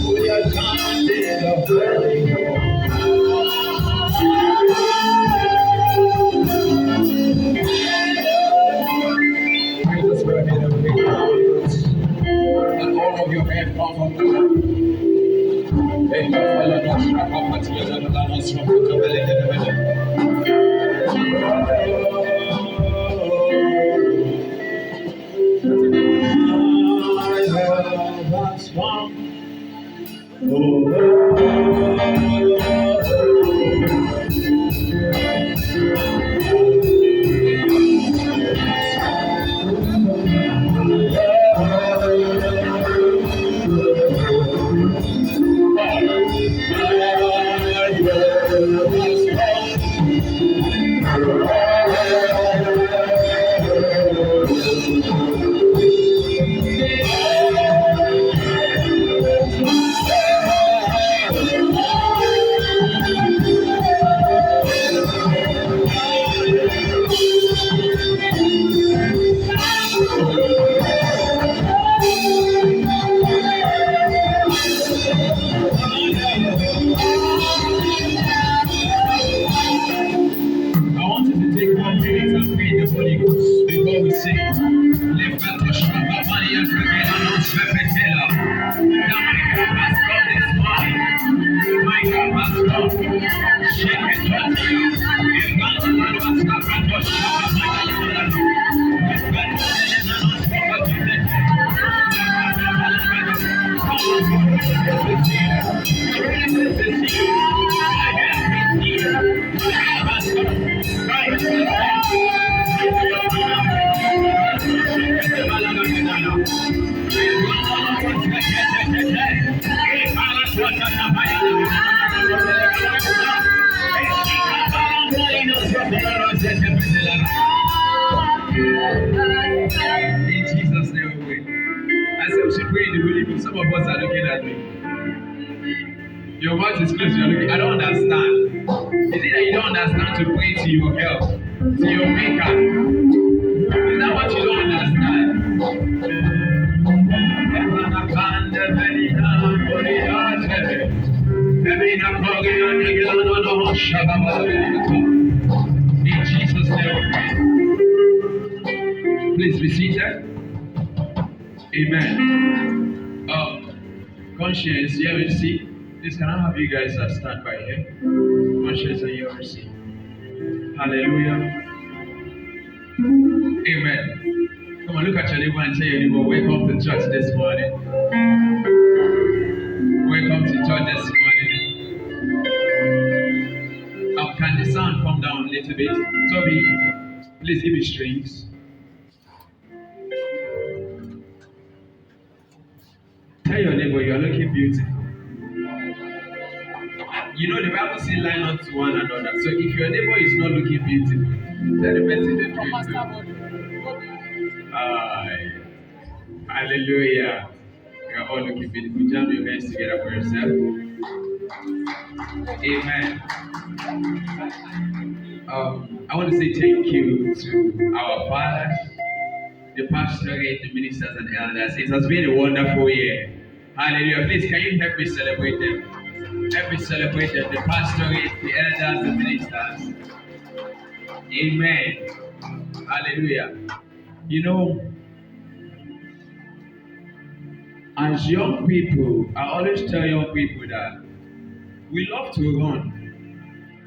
We are chanting of praise. Just go ahead and pick up. Let all of your hands come on the ground. Hey, let us strap up at the other and let us strap up the belly. I want you to take 1 minute and pray the Holy Ghost before we sing. Lift up the Shabbat money and forget on Shepetela. Now my God has come this morning. My God has come. Shake it on you. If God has come, Shabbat for Shabbat money. If God has come, Shabbat for in Jesus' name we pray. I said we should pray in the Holy Ghost. Some of us are looking at me. Your mouth is closed, you're looking. I don't understand. Is it that you don't understand to pray to your help, to your maker? Is that what you don't understand? In Jesus' name. Please be seated. Amen. Conscience, UMC. Please, can I have you guys stand by here? Conscience and UMC. Hallelujah. Amen. Come on, look at your neighbor and tell your neighbor, welcome to church this morning. Welcome to church this morning. Can the sound come down a little bit? Toby, please give me strings. Tell your neighbor you are looking beautiful. You know the Bible says line up to one another. So if your neighbor is not looking beautiful, tell the person the truth. Hallelujah. You are all looking beautiful. Jam your hands together for yourself. Amen. I want to say thank you to our fathers, the pastorate, the ministers and elders. It has been a wonderful year. Hallelujah. Please, can you help me celebrate them? Help me celebrate them. The pastorate, the elders, the ministers. Amen. Hallelujah. You know, as young people, I always tell young people that we love to run.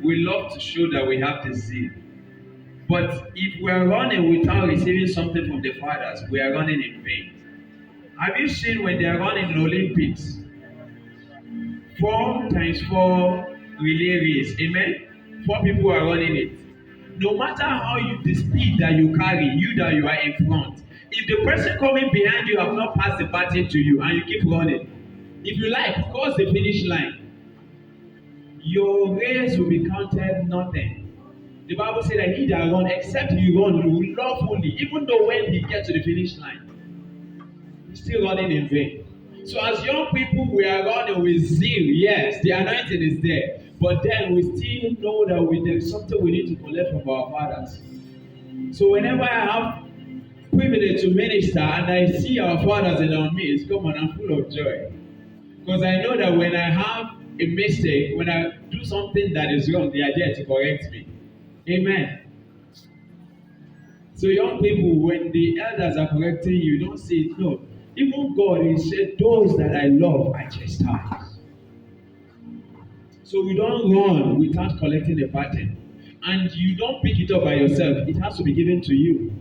We love to show that we have the zeal. But if we are running without receiving something from the fathers, we are running in vain. Have you seen when they are running the Olympics? 4 times 4 relay race. Amen? 4 people are running it. No matter how the speed that you carry, you that you are in front, if the person coming behind you have not passed the baton to you and you keep running, if you like, cross the finish line, your race will be counted nothing. The Bible says that he that run, except he run lawfully, even though when he gets to the finish line, he's still running in vain. So as young people, we are running with zeal. Yes, the anointing is there. But then we still know that there's something we need to collect from our fathers. So whenever I have privilege to minister and I see our fathers in our midst, come on, I'm full of joy. Because I know that when I have a mistake, when I do something that is wrong, they are there to correct me. Amen. So young people, when the elders are correcting you, don't say it. No. Even God, He said, those that I love, I chastise. So we don't run without collecting the pattern. And you don't pick it up by yourself. It has to be given to you.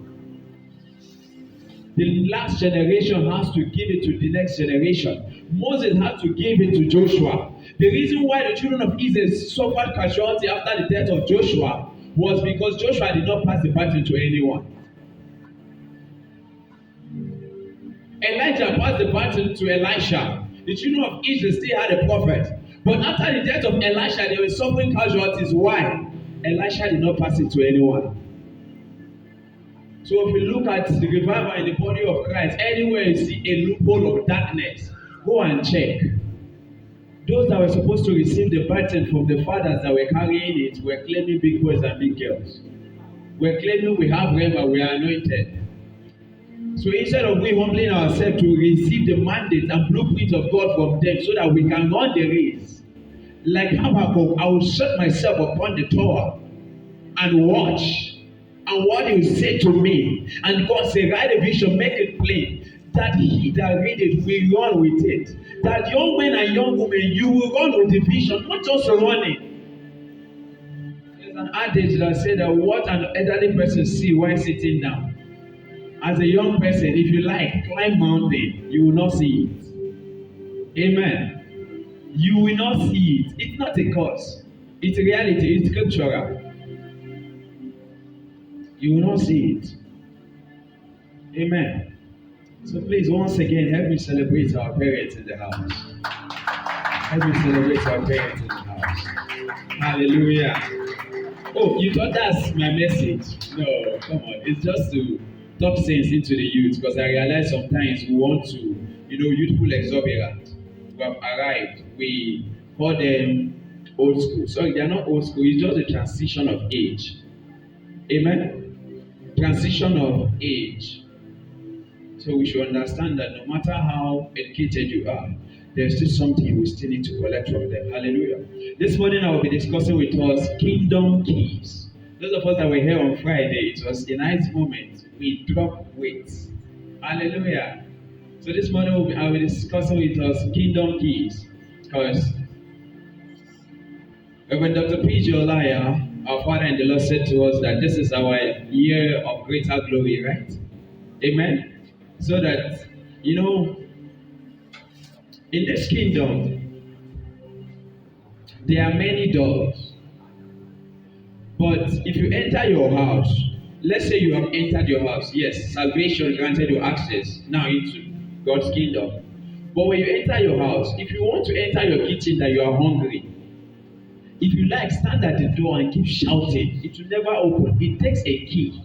The last generation has to give it to the next generation. Moses had to give it to Joshua. The reason why the children of Israel suffered casualty after the death of Joshua was because Joshua did not pass the baton to anyone. Elijah passed the baton to Elisha. The children of Israel still had a prophet. But after the death of Elisha, they were suffering casualties. Why? Elisha did not pass it to anyone. So if you look at the revival in the body of Christ, anywhere you see a loophole of darkness, go and check. Those that were supposed to receive the baton from the fathers that were carrying it were claiming big boys and big girls. We're claiming we have rema, we are anointed. So instead of we humbling ourselves to receive the mandate and blueprint of God from them so that we can run the race, like Habakkuk, I will set myself upon the tower and watch. And what He will say to me, and God say, write a vision, make it plain, that he that read it will run with it. That young men and young women, you will run with the vision, not just running. There's an adage that says that what an elderly person see while sitting down. As a young person, if you like, climb mountain, you will not see it. Amen. You will not see it. It's not a curse. It's reality. It's scriptural. You will not see it. Amen. So please, once again, help me celebrate our parents in the house. Help me celebrate our parents in the house. Hallelujah. Oh, you thought that's my message? No, come on. It's just to talk sense into the youth, because I realize sometimes we want to, youthful exuberant. We have arrived. We call them old school. Sorry, they are not old school. It's just a transition of age. Amen. Transition of age. So we should understand that no matter how educated you are, there's still something we still need to collect from them. Hallelujah. This morning I will be discussing with us kingdom keys. Those of us that were here on Friday, it was a nice moment. We dropped weight. Hallelujah. So this morning I will be discussing with us kingdom keys. Because Reverend Dr. P.J. Olaya, our Father in the Lord, said to us that this is our year of greater glory, right? Amen. So that, in this kingdom, there are many doors. But if you enter your house, let's say you have entered your house, yes, salvation granted you access now into God's kingdom. But when you enter your house, if you want to enter your kitchen that you are hungry, if you like, stand at the door and keep shouting, it will never open. It takes a key.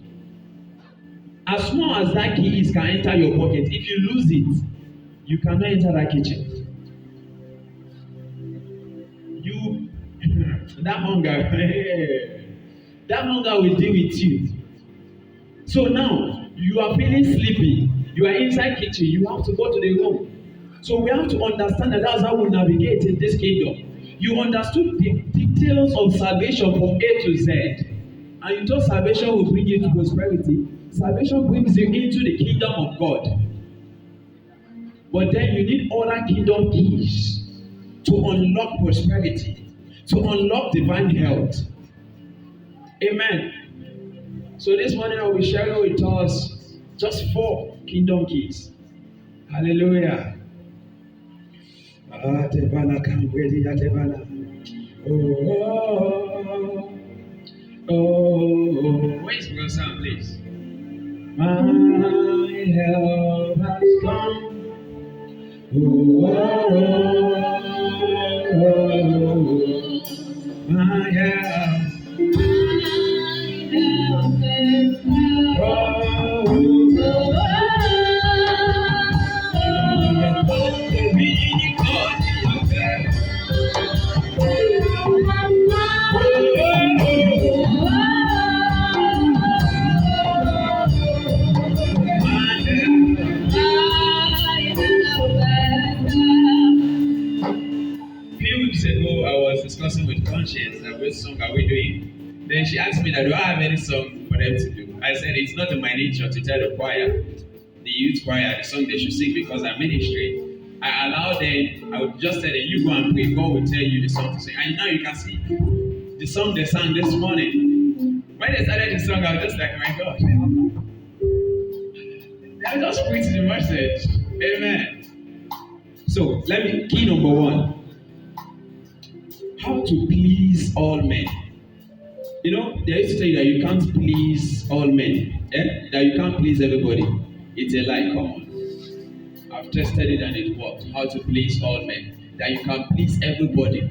As small as that key is can enter your pocket. If you lose it, you cannot enter that kitchen. That hunger will deal with you. So now, you are feeling sleepy. You are inside kitchen. You have to go to the room. So we have to understand that that's how we navigate in this kingdom. You understood the details of salvation from A to Z. And you thought salvation will bring you to prosperity. Salvation brings you into the kingdom of God. But then you need other kingdom keys to unlock prosperity, to unlock divine health. Amen. So this morning I will be sharing with us just 4 kingdom keys. Hallelujah. Oh, where's Brother Sam, please? My help has come. My help. doing. Then she asked me that, do I have any song for them to do? I said, it's not in my nature to tell the choir, the youth choir, the song they should sing because I'm ministry. I allow them, I would just tell them, you go and pray, God will tell you the song to sing. And now you can see the song they sang this morning. When they started the song, I was just like, my God. I just preach the message. Amen. So, key number one. How to please all men. You know, they used to tell you that you can't please all men. That you can't please everybody. It's a lie, come on. I've tested it and it worked. How to please all men. That you can please everybody.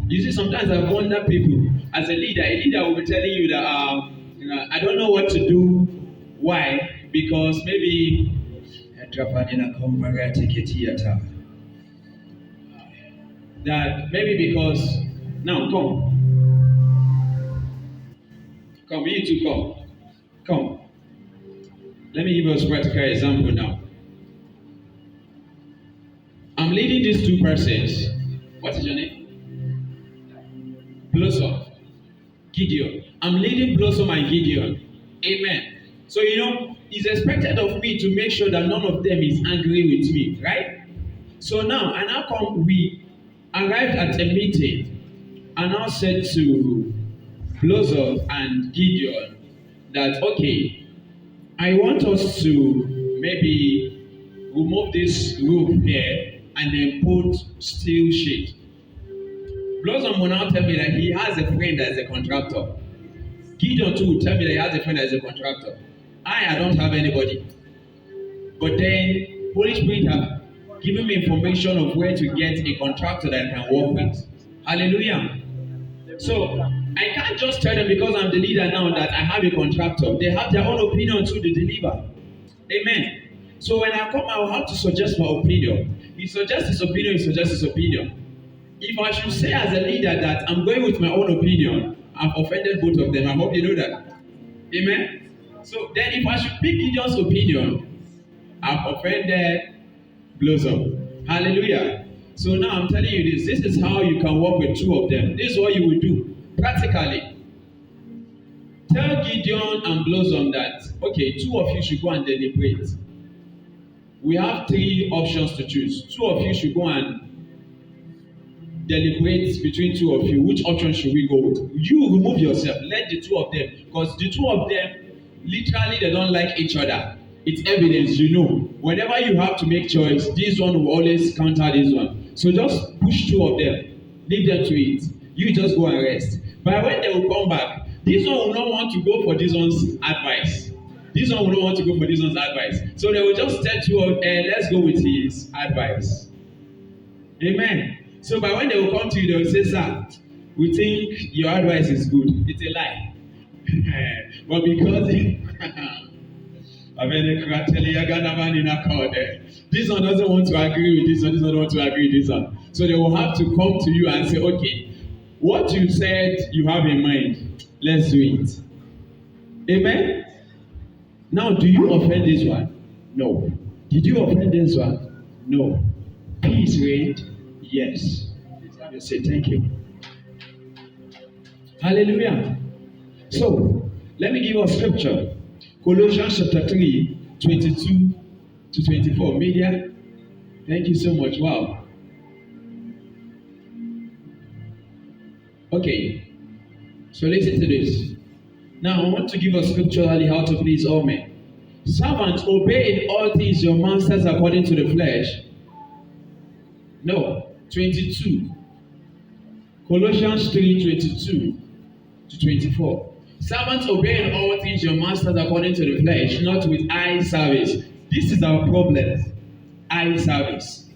You see, sometimes I wonder people, as a leader will be telling you that I don't know what to do. Why? Because maybe that maybe because now come, you two come. Let me give us a practical example now. I'm leading these two persons. What is your name? Blossom, Gideon. I'm leading Blossom and Gideon. Amen. So it's expected of me to make sure that none of them is angry with me, right? So now, and how come we arrived at a meeting and now said to Blossom and Gideon that, okay, I want us to maybe remove this roof here and then put steel sheet. Blossom will now tell me that he has a friend that is a contractor. Gideon too will tell me that he has a friend that is a contractor. I don't have anybody. But then, Holy Spirit have given me information of where to get a contractor that I can work with. Hallelujah. So, I can't just tell them because I'm the leader now that I have a contractor. They have their own opinion too to deliver. Amen. So when I come, I will have to suggest my opinion. He suggests his opinion, he suggests his opinion. If I should say as a leader that I'm going with my own opinion, I've offended both of them. I hope you know that. Amen? So then if I should pick Gideon's opinion, I've offended Blossom. Hallelujah. So now I'm telling you this. This is how you can work with two of them. This is what you will do. Practically. Tell Gideon and Blossom that, okay, two of you should go and deliberate. We have three options to choose. Two of you should go and deliberate between two of you. Which option should we go with? You remove yourself. Let the two of them. Because the two of them, literally, they don't like each other. It's evidence, Whenever you have to make choice, this one will always counter this one. So just push two of them. Leave them to it. You just go and rest. But when they will come back, this one will not want to go for this one's advice. This one will not want to go for this one's advice. So they will just tell you, let's go with his advice. Amen. So by when they will come to you, they will say, sir, we think your advice is good. It's a lie. But because this one doesn't want to agree with this one, this one doesn't want to agree with this one. So they will have to come to you and say, okay, what you said you have in mind, let's do it. Amen? Now, do you offend this one? No. Did you offend this one? No. Peace reigned? Yes. You say thank you. Hallelujah. So, let me give us scripture. Colossians chapter 3, 22 to 24. Media, thank you so much. Wow. Okay. So listen to this. Now, I want to give us scripturally how to please all men. Servants, obey in all things your masters according to the flesh. No. 22. Colossians 3, 22 to 24. Servants, obey in all things your masters according to the flesh, not with eye service. This is our problem. Eye service.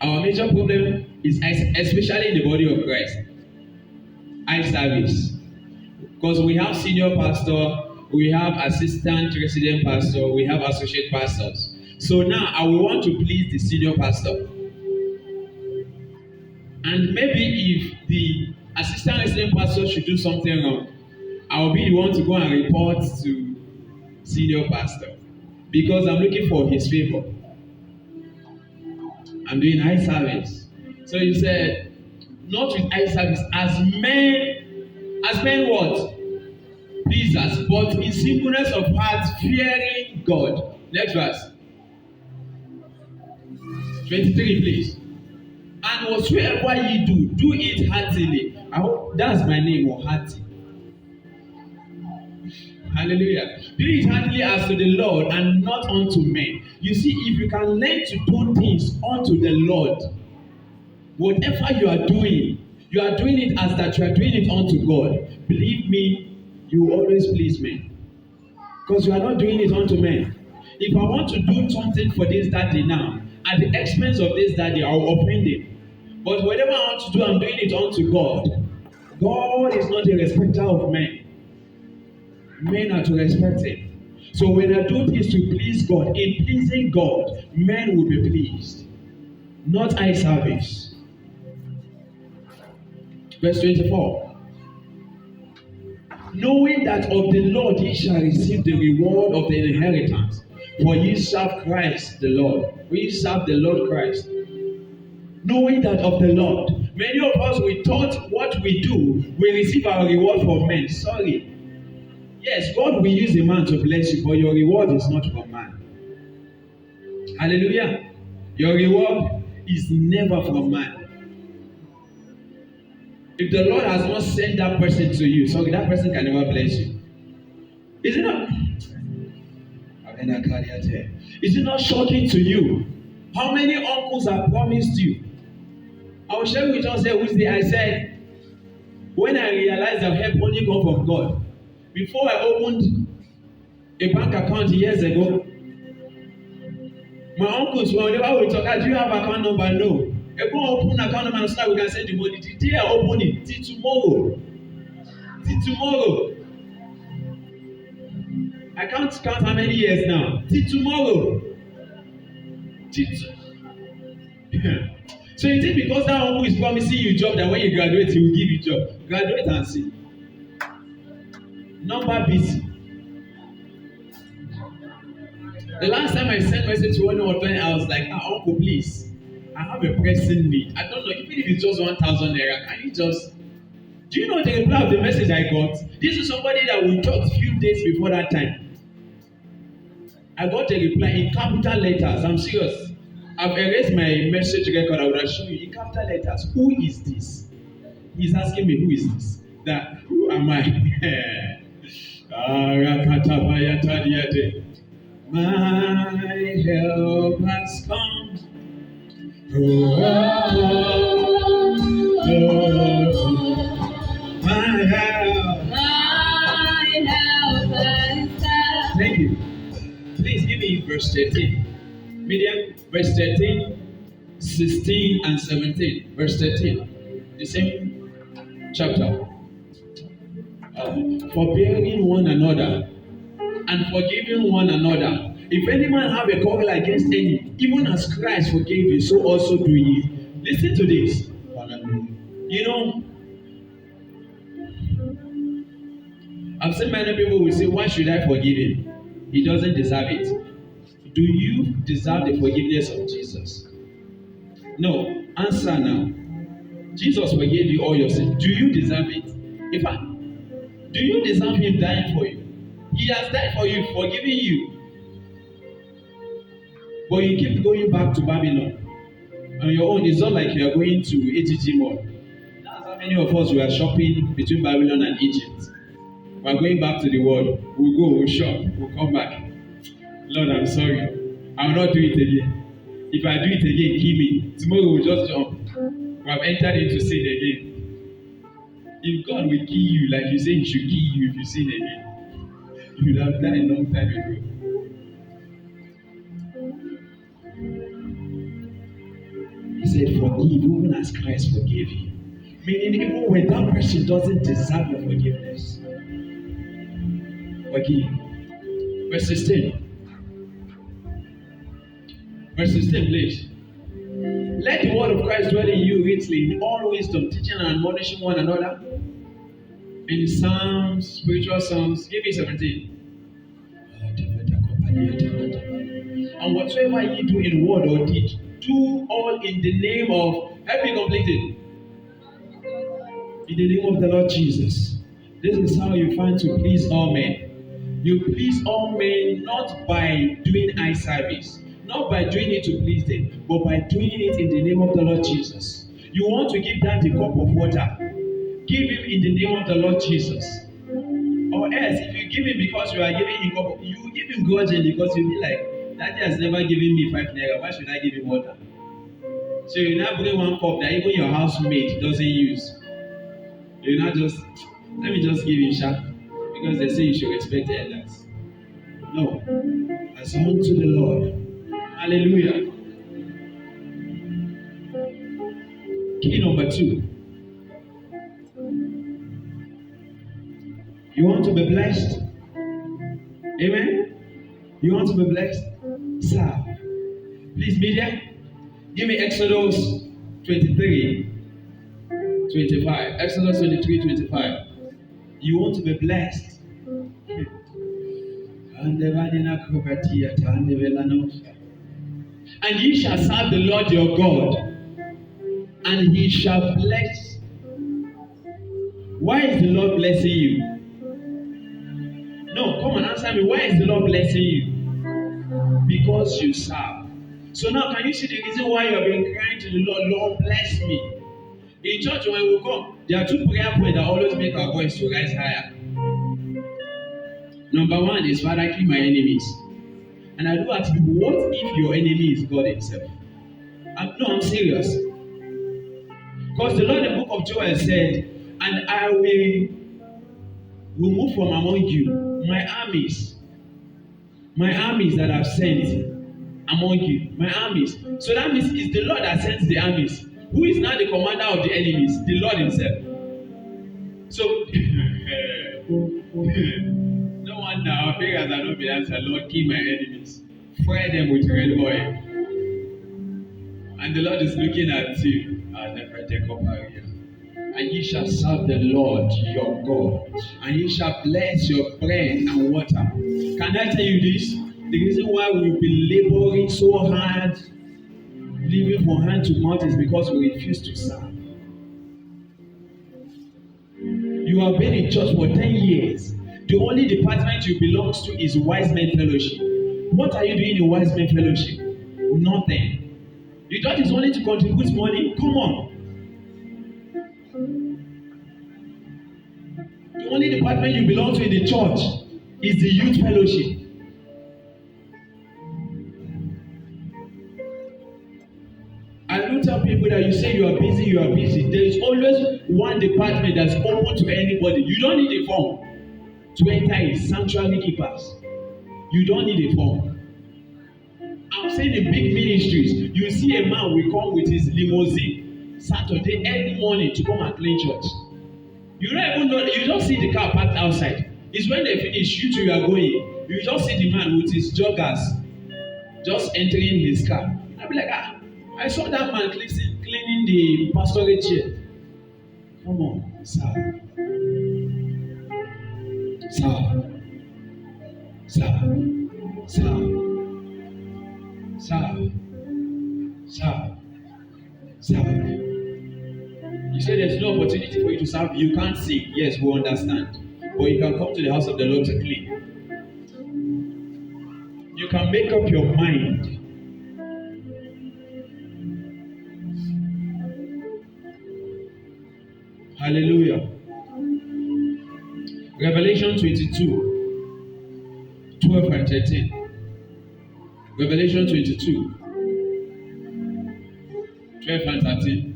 Our major problem is, especially in the body of Christ, eye service. Because we have senior pastor, we have assistant resident pastor, we have associate pastors. So now I will want to please the senior pastor. And maybe if the assistant resident pastor should do something wrong, I will be the one to go and report to senior pastor. Because I'm looking for his favor. I'm doing high service. So you said, not with eye service, as men what? Pleasers, but in singleness of heart, fearing God. Next verse. 23, please. And whatsoever ye do, do it heartily. I hope that's my name, or hearty. Hallelujah. Do it heartily as to the Lord and not unto men. You see, if you can learn to do things unto the Lord, whatever you are doing it as that you are doing it unto God. Believe me, you will always please men. Because you are not doing it unto men. If I want to do something for this daddy now, at the expense of this daddy, I will offend him. But whatever I want to do, I'm doing it unto God. God is not a respecter of men. Men are to respect him. So when I do things to please God, in pleasing God, men will be pleased. Not eye service. Verse 24. Knowing that of the Lord ye shall receive the reward of the inheritance, for ye serve Christ the Lord. We serve the Lord Christ. Knowing that of the Lord. Many of us, we thought what we do, we receive our reward from men. Sorry. Yes, God will use a man to bless you, but your reward is not from man. Hallelujah. Your reward is never from man. If the Lord has not sent that person to you, sorry, that person can never bless you. Is it not? Is it not shocking to you how many uncles have promised you? I was sharing with us Wednesday. I said, when I realized that help only come from God, before I opened a bank account years ago, my uncles, whenever we talk, do you have account number? No. I go open account number and start, we can send the money. The day I open it, till tomorrow. Till tomorrow. I can't count how many years now. Till tomorrow. So you think because that uncle is promising you a job that when you graduate, he will give you a job. Graduate and see. Number busy. The last time I sent message to one of them, I was like, uncle, please, I have a pressing need. I don't know, even if it's just 1,000 naira, can you just... Do you know the reply of the message I got? This is somebody that we talked a few days before that time. I got a reply in capital letters. I'm serious. I've erased my message record. I would have shown you in capital letters. Who is this? He's asking me, who is this? Who am I? My help has come. My help has come. Thank you. Please give me verse 13. Medium, verse 13, 16, and 17. Verse 13. The same chapter. Forbearing one another and forgiving one another. If any man have a quarrel against any, even as Christ forgave you, so also do ye. Listen to this. You know, I've seen many people will say, why should I forgive him? He doesn't deserve it. Do you deserve the forgiveness of Jesus? No. Answer now. Jesus forgave you all your sins. Do you deserve it? In fact, do you deserve him dying for you? He has died for you, forgiving you. But you keep going back to Babylon. On your own, it's not like you are going to AGG Mall. That's how many of us were shopping between Babylon and Egypt. We are going back to the world. We'll go, we'll shop, we'll come back. Lord, I'm sorry. I will not do it again. If I do it again, kill me. Tomorrow we'll just jump. We have entered into sin again. If God will kill you, like you say he should kill you if you sin again, you would have died a long time ago. He said, forgive even as Christ forgave you. Meaning, even when that person doesn't deserve your forgiveness, forgive. Verse 16. Verse 16, please. Let the word of Christ dwell in you richly in all wisdom, teaching and admonishing one another in psalms, spiritual songs. Give me 17. And whatsoever ye do in word or deed, do all in the name of Help me complete it. In the name of the Lord Jesus. This is how you find to please all men. You please all men not by doing eye service, not by doing it to please them, but by doing it in the name of the Lord Jesus. You want to give that a cup of water. Give him in the name of the Lord Jesus. Or else, if you give him because you are giving him cup, you give him grudgingly because you be like, that has never given me 5 naira. Why should I give him water? So you now bring one cup that even your housemate doesn't use. You not just let me just give him sharp because they say you should respect the elders. No, as unto the Lord. Hallelujah. Key number 2. You want to be blessed? Amen. You want to be blessed? Serve. Please, media, give me Exodus 23:25. Exodus 23:25. You want to be blessed? And ye shall serve the Lord your God, and he shall bless. Why is the Lord blessing you? No, come and answer me. Why is the Lord blessing you? Because you serve. So now, can you see the reason why you have been crying to the Lord, Lord, bless me? In church, when we come, there are 2 prayer points that always make our voice to rise higher. Number 1 is, Father, kill my enemies. And I do ask people, what if your enemy is God himself? I'm serious. Because the Lord in the book of Joel said, and I will remove from among you my armies that I've sent among you, my armies. So that means it's the Lord that sends the armies. Who is now the commander of the enemies? The Lord himself. So, no wonder our prayers are not being answered. Lord, kill my enemies. Fry them with red oil. And the Lord is looking at you. I'll never take up area. And ye shall serve the Lord your God. And ye shall bless your bread and water. Can I tell you this? The reason why we've been laboring so hard, living from hand to mouth, is because we refuse to serve. You have been in church for 10 years. The only department you belong to is Wise Men Fellowship. What are you doing in Wise Men Fellowship? Nothing. You thought it's only to contribute money? Come on. The only department you belong to in the church is the Youth Fellowship. I don't tell people that you say you are busy. There is always one department that's open to anybody. You don't need a form to enter it. Sanctuary keepers. You don't need a form. I'm saying in big ministries, you see a man will come with his limousine Saturday early morning to come and clean church. You don't even know, you just see the car parked outside. It's when they finish, you two are going. You just see the man with his joggers just entering his car. I'll be like, I saw that man cleaning the pastorate chair. Come on, sir. You say there's no opportunity for you to serve. You can't sing. Yes, we understand. But you can come to the house of the Lord to clean. You can make up your mind. Hallelujah. Revelation 22:12 and 13. Revelation 22:12 and 13.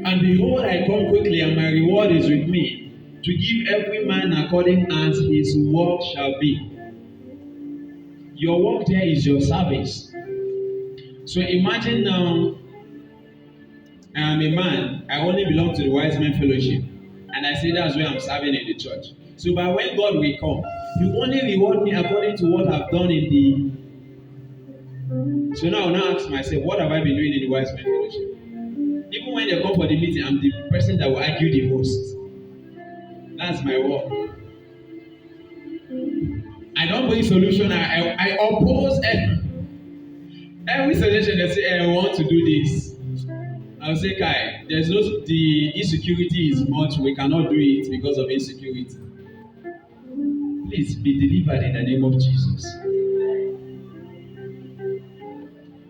And behold, I come quickly, and my reward is with me, to give every man according as his work shall be. Your work there is your service. So imagine now, I am a man, I only belong to the Wise Men Fellowship, and I say that's where I'm serving in the church. So by when God will come, He only reward me according to what I've done in the. So now I will ask myself, what have I been doing in the Wise Men Fellowship? Even when they come for the meeting, I'm the person that will argue the most. That's my work. I don't bring solution. I oppose everything. Every suggestion they say, I want to do this. I'll say, Kai, there's no the insecurity is much. We cannot do it because of insecurity. Please be delivered in the name of Jesus.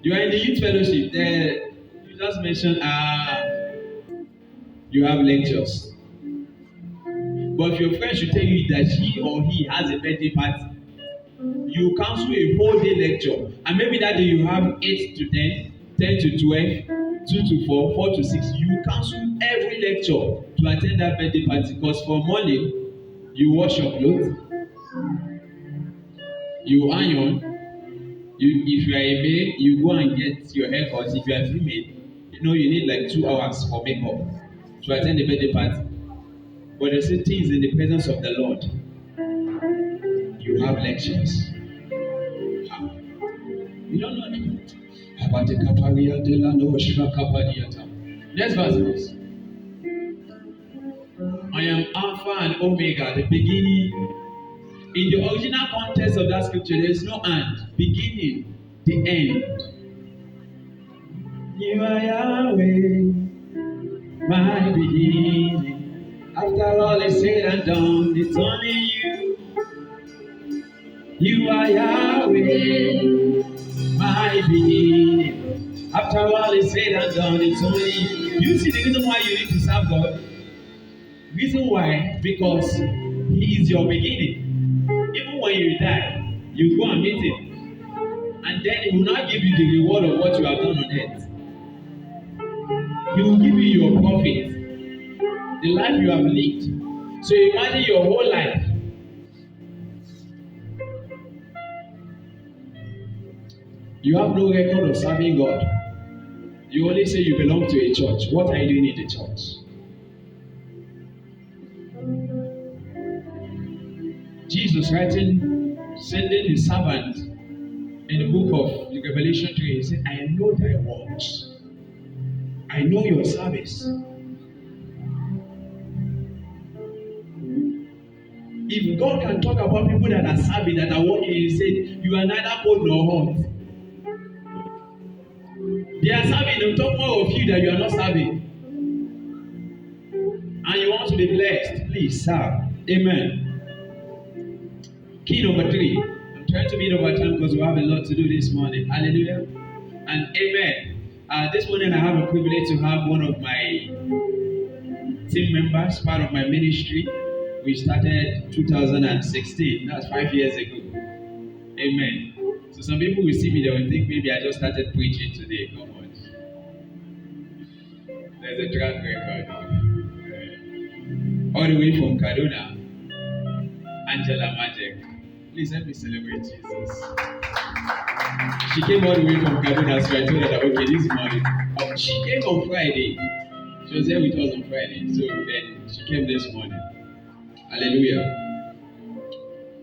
You are in the youth fellowship. There, you just mentioned you have lectures. But if your friend should tell you that she or he has a birthday party, you cancel a whole day lecture, and maybe that day you have 8 to 10, 10 to 12, 2 to 4, 4 to 6. You cancel every lecture to attend that birthday party because for morning you wash your clothes, you iron, if you are a male, you go and get your hair cut. If you are female, you need like 2 hours for makeup to attend the birthday party. But they say things in the presence of the Lord. You have lectures. You don't know that. Next verse, please. I am Alpha and Omega, the beginning. In the original context of that scripture, there is no and. Beginning, the end. You are Yahweh, my beginning. After all is said and done, it's only you. You are Yahweh, my beginning. After all is said and done, it's only you. You see the reason why you need to serve God? Reason why? Because He is your beginning. Even when you die, you go and meet Him. And then He will not give you the reward of what you have done on earth. He will give you your profit, the life you have lived. So imagine your whole life. You have no record of serving God. You only say you belong to a church. What are you doing in the church? Jesus sending his servant in the book of the Revelation 3, he said, I know thy works. I know your service. If God can talk about people that are serving, that are working, he said, you are neither cold nor hot. They are serving, they'll talk more of you that you are not serving. And you want to be blessed, please serve. Amen. Key number 3. I'm trying to meet over time because we have a lot to do this morning. Hallelujah. And amen. This morning I have a privilege to have one of my team members, part of my ministry. We started 2016. That's 5 years ago. Amen. So some people will see me, they will think maybe I just started preaching today. Come on. There's a track record. All the way from Kaduna, Angela Magic. Please help me celebrate Jesus. She came all the way from Kaduna, so I told her that, okay, this morning. She came on Friday. She was there with us on Friday. So then she came this morning. Hallelujah.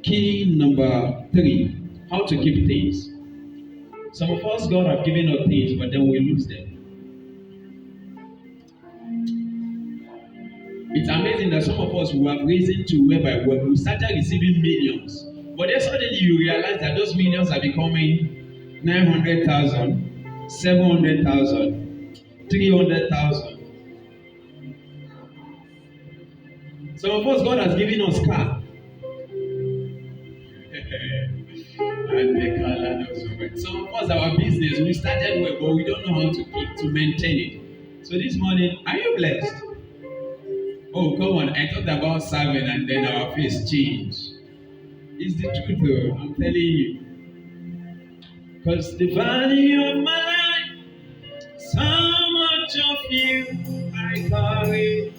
Key number 3. How to keep things. Some of us, God have given us things, but then we lose them. It's amazing that some of us who have risen to whereby we started receiving millions, but then suddenly you realize that those millions are becoming 900,000, 700,000, 300,000. Some of us, God has given us car. Some of us, our business, we started well, but we don't know how to maintain it. So this morning, are you blessed? Oh, come on. I talked about serving and then our face changed. It's the truth though, I'm telling you. Because the value of my life, so much of you I carry.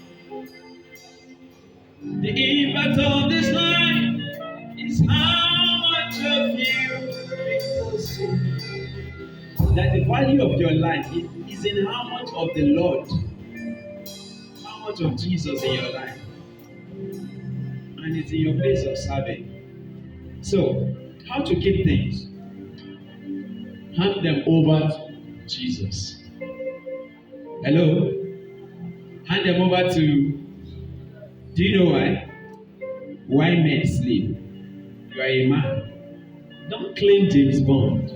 The impact of this life is how much of you because that the value of your life is in how much of the Lord, how much of Jesus in your life, and it's in your place of serving. So, how to keep things? Hand them over to Jesus. Hello? Hand them over to. Do you know why? Why men sleep? You are a man. Don't claim James Bond.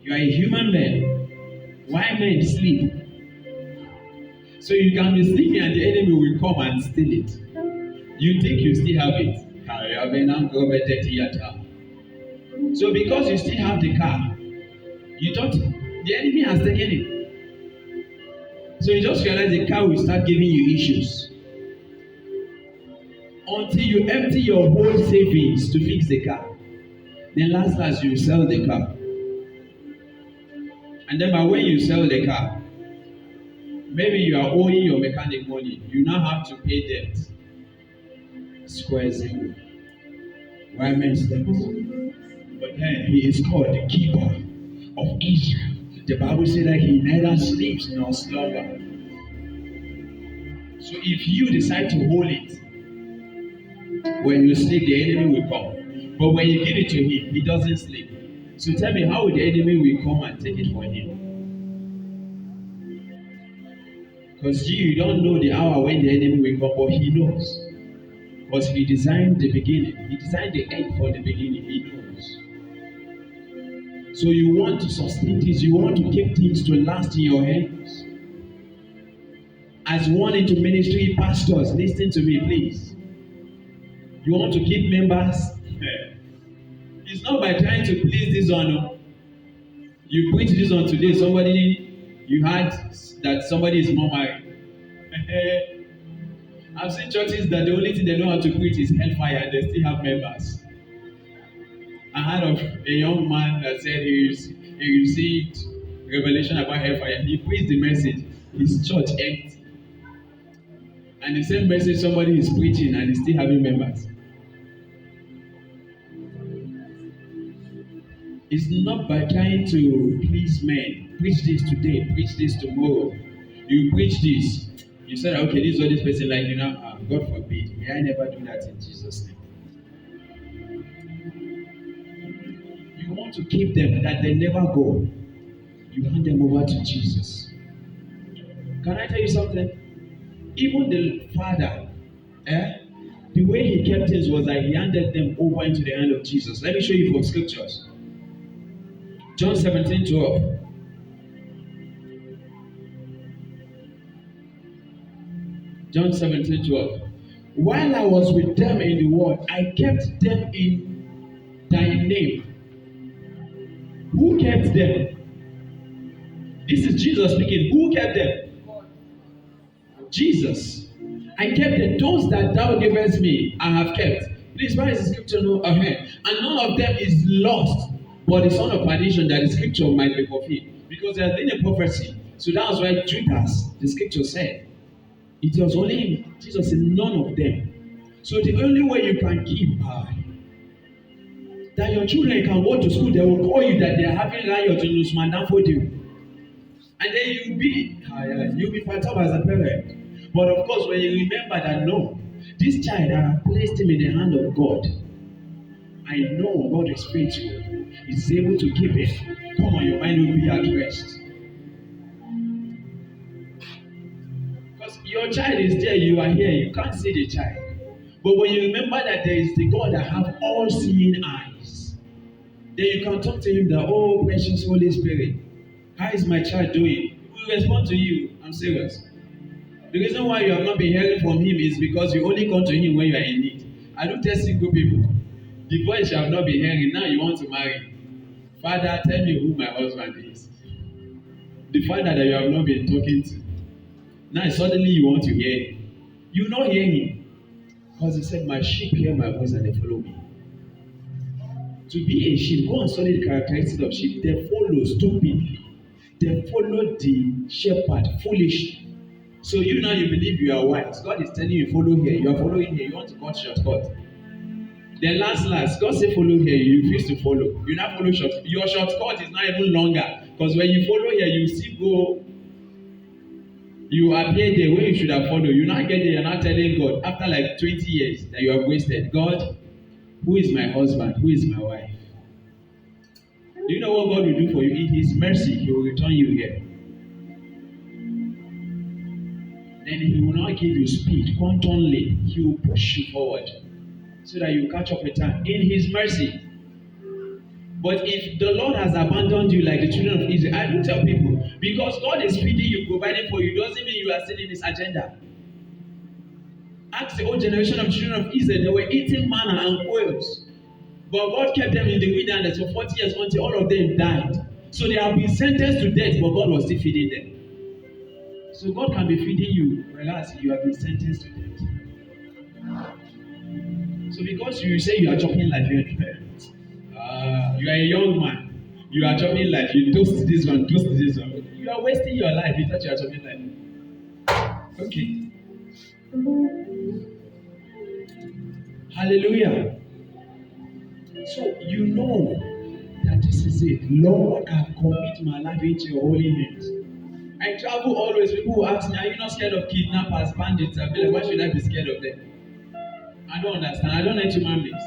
You are a human man. Why men sleep? So you can be sleeping and the enemy will come and steal it. You think you still have it. So because you still have the car, you thought the enemy has taken it. So you just realize the car will start giving you issues. Until you empty your whole savings to fix the car. Then last you sell the car. And then by when you sell the car, maybe you are owing your mechanic money. You now have to pay debt. Square zero. Why men steps? But then he is called the keeper of Israel. The Bible says that he neither sleeps nor slumber. So if you decide to hold it, when you sleep, the enemy will come. But when you give it to him, he doesn't sleep. So tell me, how will the enemy will come and take it for him? Because you don't know the hour when the enemy will come, but he knows. Because he designed the beginning. He designed the end for the beginning. He knows. So you want to sustain this. You want to keep things to last in your hands. As one into ministry, pastors, listen to me, please. You want to keep members? It's not by trying to please this one. No. You preach this one today. You heard that somebody is more married. I've seen churches that the only thing they know how to preach is hellfire and they still have members. I heard of a young man that said he received revelation about hellfire. He preached the message. His church empty. And the same message somebody is preaching and is still having members. It's not by trying to please men. Preach this today, preach this tomorrow. You preach this. You said, okay, this is what this person like, God forbid. May I never do that in Jesus' name. You want to keep them that they never go. You hand them over to Jesus. Can I tell you something? Even the father, the way he kept things was that he handed them over into the hand of Jesus. Let me show you from scriptures. John 17:12. John 17:12. While I was with them in the world, I kept them in thy name. Who kept them? This is Jesus speaking. Who kept them? Jesus. I kept them. Those that thou gavest me, I have kept. Please, why is the scripture no ahead? And none of them is lost, but the son of perdition, that the scripture might be fulfilled. Because there has been a prophecy. So that was why Judas, the scripture said, it was only him. Jesus said, none of them. So the only way you can keep that your children can go to school, they will call you that they are having riot in Usman for you. And then you'll be perturbed as a parent. But of course, when you remember that, no, this child, I have placed him in the hand of God. I know God is faithful. He's able to keep it. Come on, your mind will be at rest. Because your child is there, you are here, you can't see the child. But when you remember that there is the God that have all seeing eyes, then you can talk to him that, oh, precious Holy Spirit, how is my child doing? He will respond to you. I'm serious. The reason why you have not been hearing from him is because you only come to him when you are in need. I don't tell single people. The voice you have not been hearing, now you want to marry. Father, tell me who my husband is. The father that you have not been talking to. Now suddenly you want to hear him. You not hear him. Because he said, my sheep hear my voice and they follow me. To be a sheep, go and study the characteristics of sheep. They follow stupidly. They follow the shepherd foolishly. So you now you believe you are wise. God is telling you follow here. You are following here. You want to cut shortcut. Then last, God say follow here. You refuse to follow. You now follow short. Your shortcut is not even longer. Because when you follow here, you still go. You appear there where you should have followed. You now get there, you're not telling God after like 20 years that you have wasted. God, who is my husband? Who is my wife? Do you know what God will do for you? In His mercy, He will return you here. Then He will not give you speed, quantumly. He will push you forward so that you catch up with time. In His mercy. But if the Lord has abandoned you like the children of Israel, I do tell people, because God is feeding you, providing for you, doesn't mean you are still in His agenda. Ask the old generation of children of Israel, they were eating manna and quails. But God kept them in the wilderness for 40 years until all of them died. So they have been sentenced to death, but God was still feeding them. So God can be feeding you, whereas you have been sentenced to death. So because you say you are chopping life, you are a young man, you are chopping life, you toast this one, you are wasting your life. You thought you are chopping life. Okay. Hallelujah. So you know that this is it. Lord, I commit my life into your holy hands. I travel always. People will ask me, are you not scared of kidnappers, bandits? I'll be like, why should I be scared of them? I don't understand. I don't like human beings.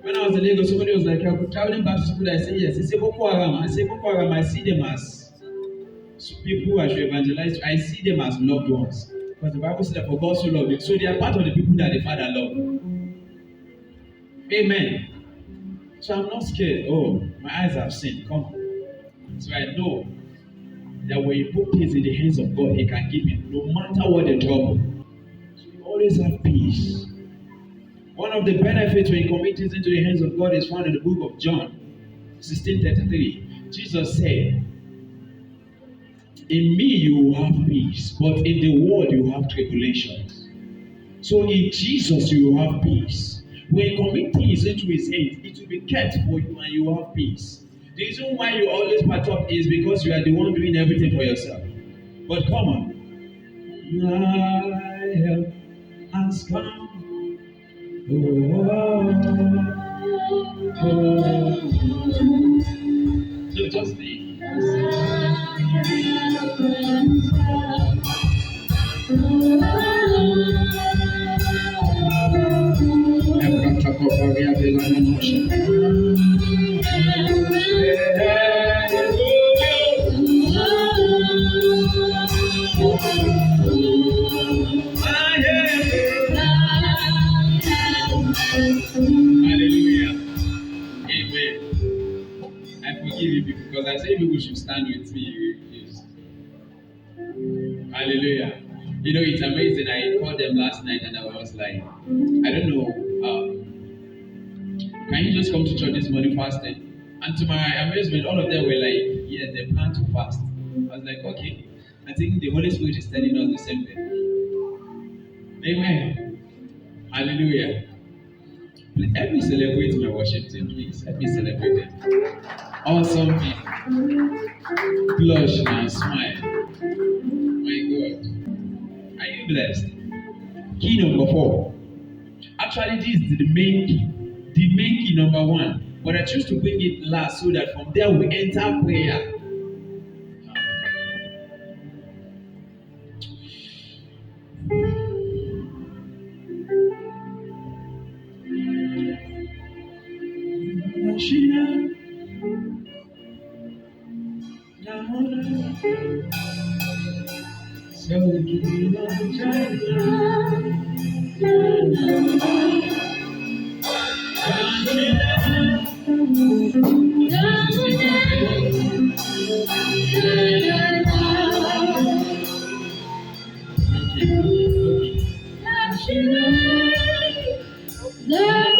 When I was in Lagos, somebody was like, I'm traveling back to school. I said, yes. He said, Boko Haram. I said, Boko Haram, I see them as people who I should evangelize. I see them as loved ones. Because the Bible said that for God so loved it. So they are part of the people that the Father loved. Amen. So I'm not scared. Oh, my eyes have seen. Come on. So I know that when you put things in the hands of God, He can give it, no matter what the trouble. So you always have peace. One of the benefits when you commit things into the hands of God is found in the book of John 16:33. Jesus said, in me you will have peace, but in the world you will have tribulations. So in Jesus you will have peace. When you commit things into His hands, it will be kept for you and you will have peace. The reason why you always patch up is because you are the one doing everything for yourself. But come on. My help has come. So just think. Hallelujah. Amen. I forgive you because I say people should stand with me. Please. Hallelujah. You know, it's amazing. I called them last night and I was like, I don't know. Can you just come to church this morning fasting? And to my amazement, all of them were like, yes, they plan to fast. I was like, okay. I think the Holy Spirit is telling us the same thing. Amen. Hallelujah. Please, help me celebrate my worship team, please. Help me celebrate them. Awesome people. Blush and smile. My God. Are you blessed? Key number 4. Actually, this is the main key. The main key number 1. But I choose to bring it last so that from there we enter prayer. Okay.